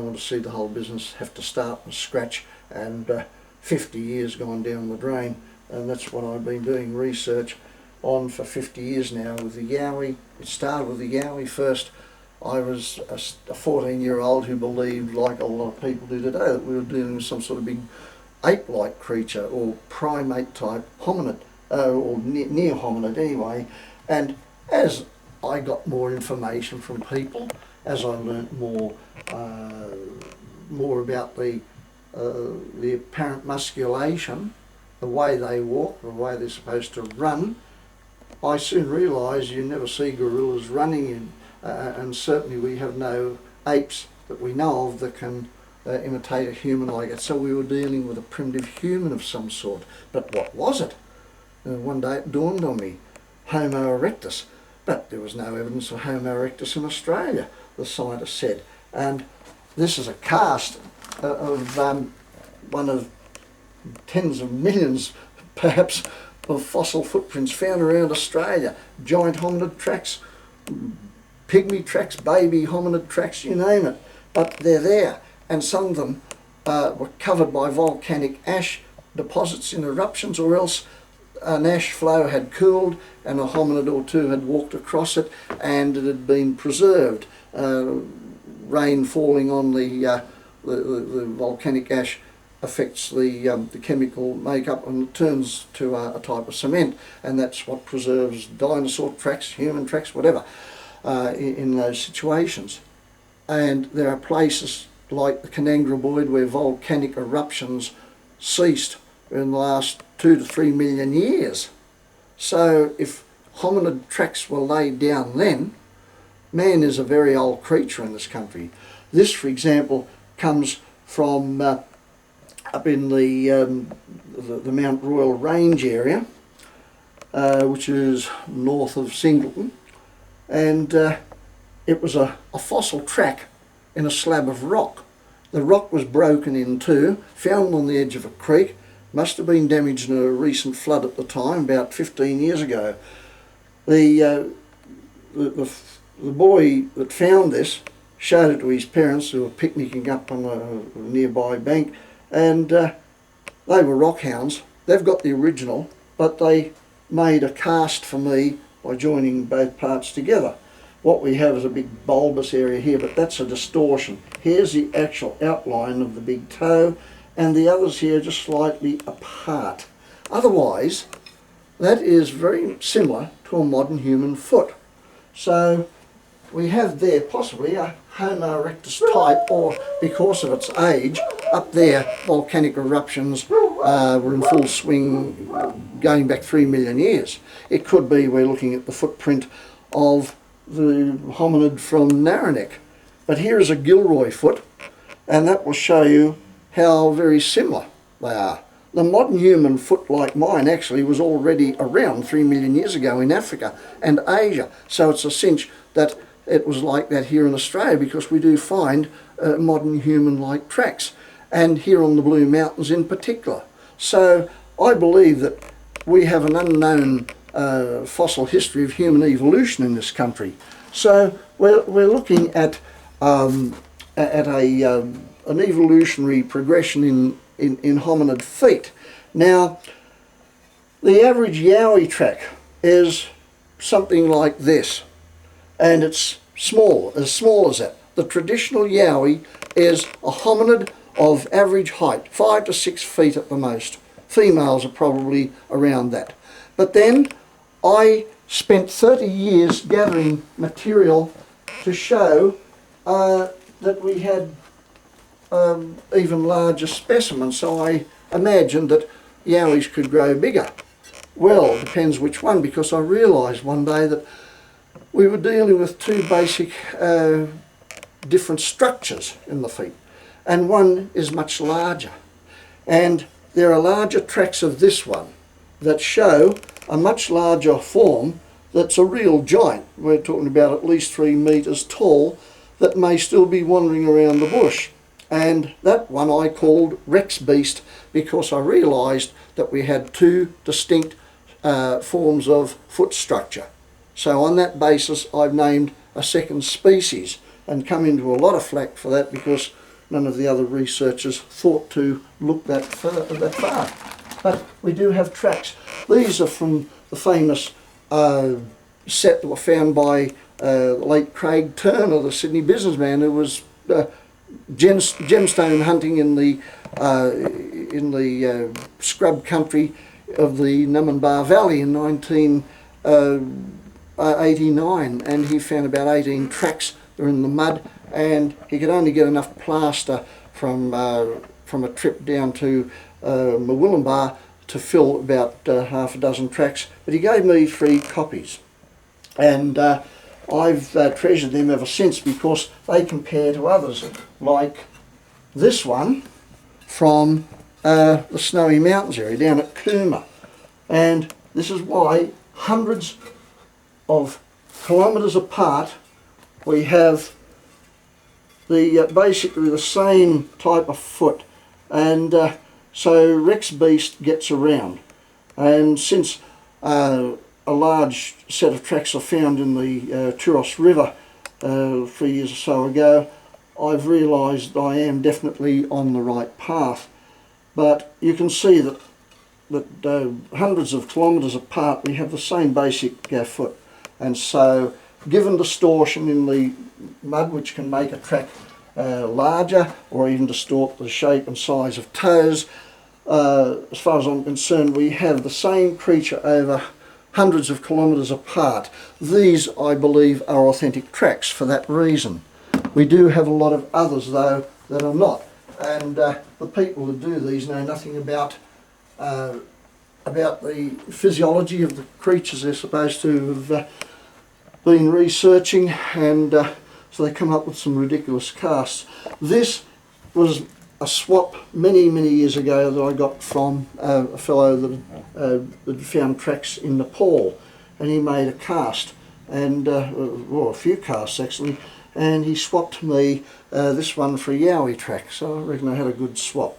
I want to see the whole business have to start from scratch, and 50 years gone down the drain, and that's what I've been doing research on for 50 years now with the Yowie. It started with the Yowie first. I was a 14-year-old who believed, like a lot of people do today, that we were dealing with some sort of big ape-like creature or primate-type hominid, or near hominid anyway. And as I got more information from people, as I learnt more about the apparent musculation, the way they walk, the way they're supposed to run, I soon realised you never see gorillas running, and certainly we have no apes that we know of that can imitate a human like it. So we were dealing with a primitive human of some sort. But what was it? One day it dawned on me, Homo erectus. But there was no evidence of Homo erectus in Australia, the scientists said. And this is a cast of one of tens of millions, perhaps, of fossil footprints found around Australia. Giant hominid tracks, pygmy tracks, baby hominid tracks, you name it. But they're there. And some of them were covered by volcanic ash deposits in eruptions, or else an ash flow had cooled and a hominid or two had walked across it and it had been preserved. Rain falling on the volcanic ash affects the chemical makeup and it turns to a type of cement, and that's what preserves dinosaur tracks, human tracks, whatever, in those situations. And there are places like the Canangra Void where volcanic eruptions ceased in the last 2 to 3 million years. So if hominid tracks were laid down then, man is a very old creature in this country. This, for example, comes from up in the Mount Royal Range area, which is north of Singleton, and it was a fossil track in a slab of rock. The rock was broken in two, found on the edge of a creek, must have been damaged in a recent flood at the time, about 15 years ago. The boy that found this showed it to his parents, who were picnicking up on a nearby bank, and they were rock hounds. They've got the original, but they made a cast for me by joining both parts together. What we have is a big bulbous area here, but that's a distortion. Here's the actual outline of the big toe, and the others here just slightly apart. Otherwise, that is very similar to a modern human foot. So we have there possibly a Homo erectus type, or because of its age, up there volcanic eruptions were in full swing going back 3 million years. It could be we're looking at the footprint of the hominid from Naranek. But here is a Gilroy foot, and that will show you how very similar they are. The modern human foot like mine actually was already around 3 million years ago in Africa and Asia. So it's a cinch that it was like that here in Australia, because we do find modern human-like tracks, and here on the Blue Mountains in particular. So I believe that we have an unknown fossil history of human evolution in this country. So we're looking at an evolutionary progression in hominid feet. Now, the average Yowie track is something like this, and it's small as that. The traditional Yowie is a hominid of average height, 5 to 6 feet at the most. Females are probably around that. But then I spent 30 years gathering material to show that we had even larger specimens, so I imagined that Yowies could grow bigger. Well, it depends which one, because I realised one day that we were dealing with two basic different structures in the feet, and one is much larger. And there are larger tracks of this one that show a much larger form that's a real giant. We're talking about at least 3 metres tall, that may still be wandering around the bush. And that one I called Rex Beast, because I realised that we had two distinct forms of foot structure. So on that basis I've named a second species, and come into a lot of flack for that, because none of the other researchers thought to look that far. But we do have tracks. These are from the famous set that were found by the late Craig Turner, the Sydney businessman, who was gemstone hunting in the scrub country of the Numinbah Valley in 1989, and he found about 18 tracks that were in the mud, and he could only get enough plaster from a trip down to Murwillumbah to fill about half a dozen tracks. But he gave me 3 copies, and I've treasured them ever since because they compare to others, like this one from the Snowy Mountains area down at Cooma. And this is why hundreds of kilometres apart we have the basically the same type of foot, and so Rex Beast gets around. And since a large set of tracks are found in the Turos River 3 years or so ago, I've realised I am definitely on the right path. But you can see that hundreds of kilometres apart we have the same basic foot, and so given distortion in the mud, which can make a track larger or even distort the shape and size of toes, as far as I'm concerned we have the same creature over hundreds of kilometres apart. These, I believe, are authentic tracks for that reason. We do have a lot of others though that are not, and the people who do these know nothing about the physiology of the creatures they're supposed to have been researching, and so they come up with some ridiculous casts. This was a swap many years ago that I got from a fellow that found tracks in Nepal, and he made a cast, and well, a few casts actually, and he swapped me this one for a Yowie track, so I reckon I had a good swap.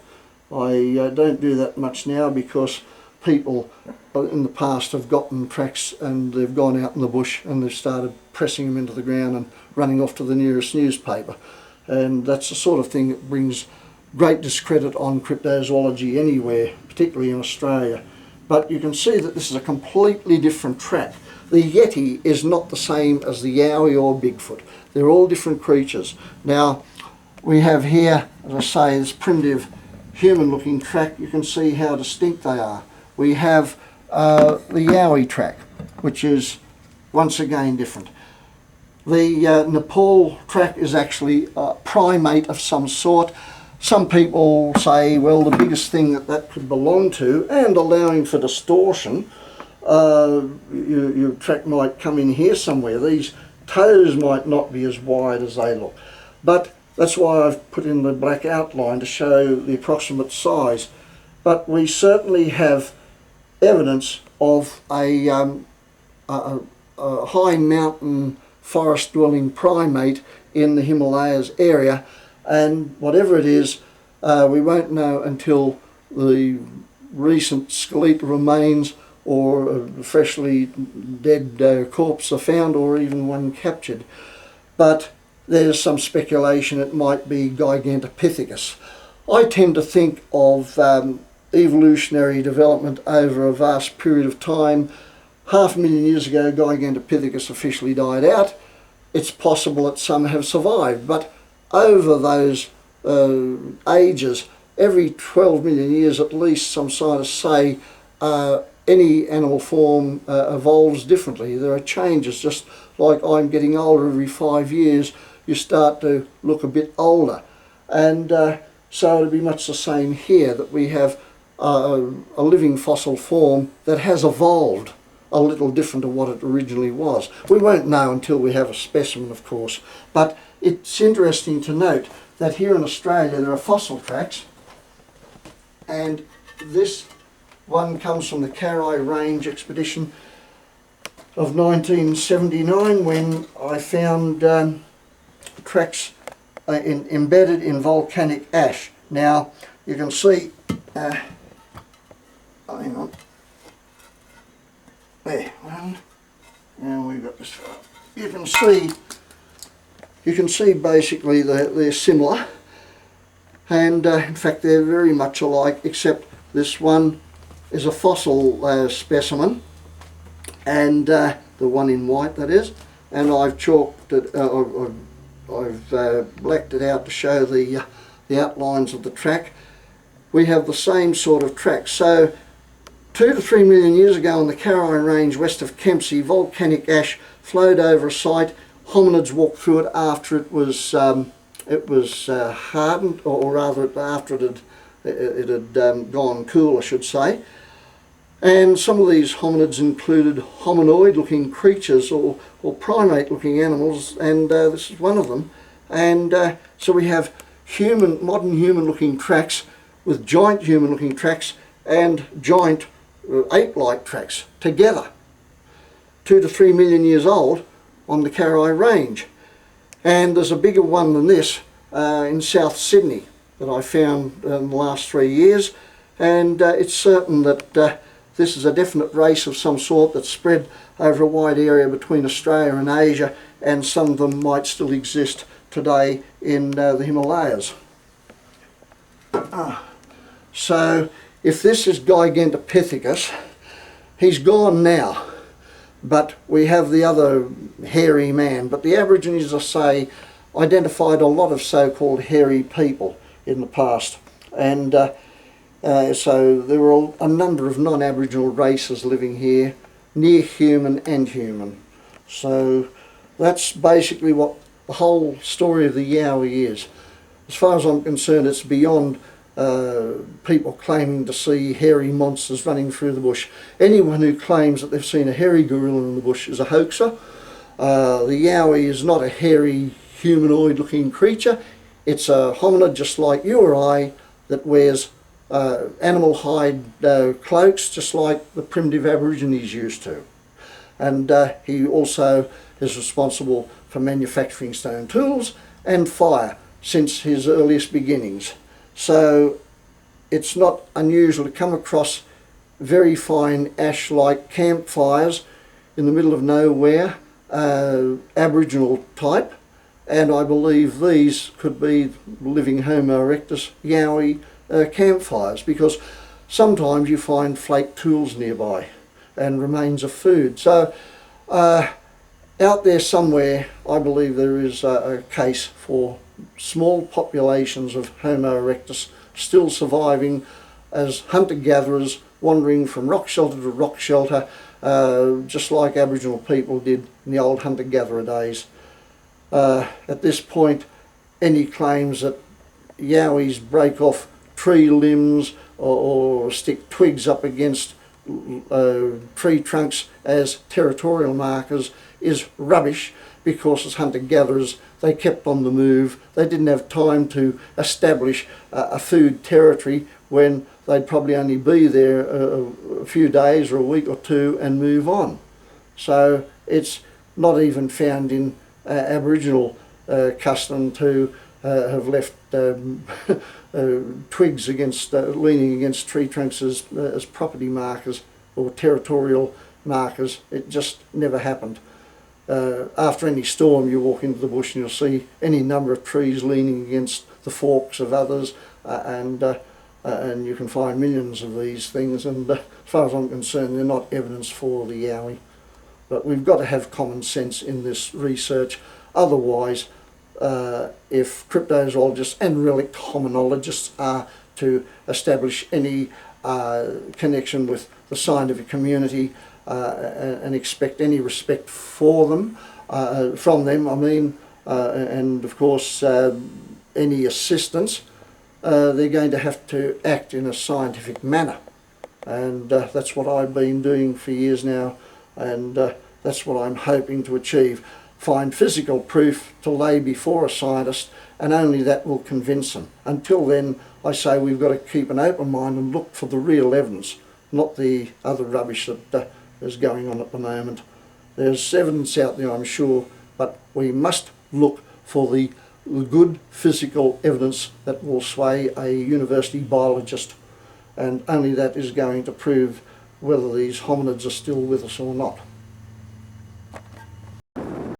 I don't do that much now because people in the past have gotten tracks and they've gone out in the bush and they've started pressing them into the ground and running off to the nearest newspaper, and that's the sort of thing that brings great discredit on cryptozoology anywhere, particularly in Australia. But you can see that this is a completely different track. The Yeti is not the same as the Yowie or Bigfoot. They're all different creatures. Now we have here, as I say, this primitive human looking track. You can see how distinct they are. We have the Yowie track, which is once again different. The Nepal track is actually a primate of some sort. Some people say, well, the biggest thing that could belong to, and allowing for distortion, your track might come in here somewhere. These toes might not be as wide as they look. But that's why I've put in the black outline to show the approximate size. But we certainly have evidence of a high mountain forest dwelling primate in the Himalayas area, and whatever it is, we won't know until the recent skeletal remains or a freshly dead corpse are found, or even one captured. But there's some speculation it might be Gigantopithecus. I tend to think of evolutionary development over a vast period of time. 500,000 years ago, Gigantopithecus officially died out. It's possible that some have survived, but over those ages, every 12 million years at least, some scientists say any animal form evolves differently. There are changes, just like I'm getting older. Every 5 years you start to look a bit older, and so it'll be much the same here, that we have a living fossil form that has evolved a little different to what it originally was. We won't know until we have a specimen, of course, but it's interesting to note that here in Australia there are fossil tracks, and this one comes from the Karai Range expedition of 1979, when I found tracks embedded in volcanic ash. Now you can see, hang on, there, one, and we've got this far. You can see basically they're similar, and in fact they're very much alike, except this one is a fossil specimen, and the one in white, that is, and I've chalked it, I've blacked it out to show the outlines of the track. We have the same sort of track. So 2 to 3 million years ago on the Caroline Range west of Kempsey, volcanic ash flowed over a site. Hominids walked through it after it was hardened, or rather after it had gone cool, I should say. And some of these hominids included hominoid-looking creatures or primate-looking animals, and this is one of them. And so we have modern human-looking tracks with giant human-looking tracks and giant ape-like tracks together, 2 to 3 million years old on the Gilroy Range. And there's a bigger one than this in South Sydney that I found in the last 3 years, and it's certain that this is a definite race of some sort that's spread over a wide area between Australia and Asia, and some of them might still exist today in the Himalayas. So if this is Gigantopithecus, he's gone now, but we have the other hairy man. But the Aborigines, I say, identified a lot of so-called hairy people in the past, and so there were a number of non-Aboriginal races living here, near human and human. So that's basically what the whole story of the Yowie is. As far as I'm concerned, it's beyond people claiming to see hairy monsters running through the bush. Anyone who claims that they've seen a hairy gorilla in the bush is a hoaxer. The Yowie is not a hairy humanoid looking creature. It's a hominid just like you or I that wears animal hide cloaks just like the primitive Aborigines used to. And he also is responsible for manufacturing stone tools and fire since his earliest beginnings. So it's not unusual to come across very fine ash-like campfires in the middle of nowhere, Aboriginal type, and I believe these could be living Homo erectus Yowie campfires, because sometimes you find flake tools nearby and remains of food. So out there somewhere I believe there is a case for small populations of Homo erectus still surviving as hunter-gatherers, wandering from rock shelter to rock shelter, just like Aboriginal people did in the old hunter-gatherer days. At this point, any claims that Yowies break off tree limbs or stick twigs up against tree trunks as territorial markers is rubbish, because as hunter-gatherers they kept on the move. They didn't have time to establish a food territory when they'd probably only be there a few days or a week or two and move on. So it's not even found in Aboriginal custom to have left twigs against leaning against tree trunks as property markers or territorial markers. It just never happened. After any storm you walk into the bush and you'll see any number of trees leaning against the forks of others, and you can find millions of these things, and as far as I'm concerned they're not evidence for the Yowie. But we've got to have common sense in this research, otherwise if cryptozoologists and relict hominologists are to establish any connection with the scientific community and expect any respect for them, from them, I mean, and of course any assistance, they're going to have to act in a scientific manner. And that's what I've been doing for years now, and that's what I'm hoping to achieve. Find physical proof to lay before a scientist, and only that will convince them. Until then, I say we've got to keep an open mind and look for the real evidence, not the other rubbish that is going on at the moment. There's evidence out there, I'm sure, but we must look for the good physical evidence that will sway a university biologist, and only that is going to prove whether these hominids are still with us or not.